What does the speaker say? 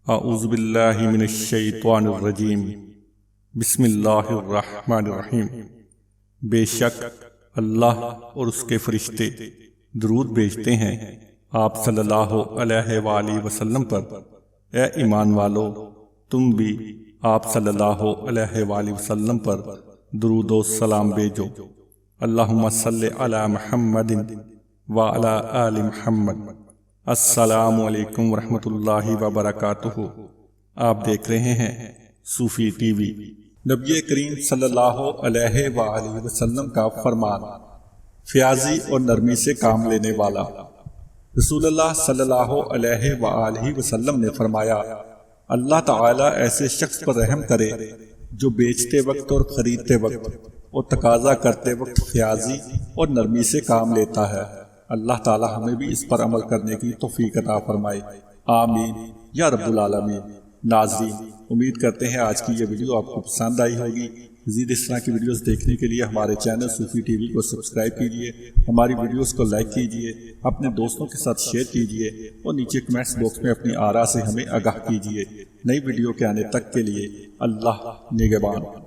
اعوذ باللہ من الشیطان الرجیم بسم اللہ الرحمن الرحیم۔ بے شک اللہ اور اس کے فرشتے درود بھیجتے ہیں آپ صلی اللہ علیہ وآلہ وسلم پر۔ اے ایمان والو، تم بھی آپ صلی اللہ علیہ وآلہ وسلم پر درود و سلام بھیجو۔ اللہم صلی علی محمد وعلی آل محمد۔ السلام علیکم ورحمۃ اللہ وبرکاتہ۔ آپ دیکھ رہے ہیں صوفی ٹی وی۔ نبی کریم صلی اللہ علیہ وآلہ وسلم کا فرمان، فیاضی اور نرمی سے کام لینے والا۔ رسول اللہ صلی اللہ علیہ وآلہ وسلم نے فرمایا، اللہ تعالیٰ ایسے شخص پر رحم کرے جو بیچتے وقت اور خریدتے وقت اور تقاضا کرتے وقت فیاضی اور نرمی سے کام لیتا ہے۔ اللہ تعالیٰ ہمیں بھی اس پر عمل کرنے کی توفیق عطا فرمائے، آمین یا رب العالمین۔ ناظرین، امید کرتے ہیں آج کی یہ ویڈیو آپ کو پسند آئی ہوگی۔ مزید اس طرح کی ویڈیوز دیکھنے کے لیے ہمارے چینل صوفی ٹی وی کو سبسکرائب کیجیے، ہماری ویڈیوز کو لائک کیجیے، اپنے دوستوں کے ساتھ شیئر کیجیے اور نیچے کمنٹس باکس میں اپنی آراء سے ہمیں آگاہ کیجیے۔ نئی ویڈیو کے آنے تک کے لیے اللہ نگہبان۔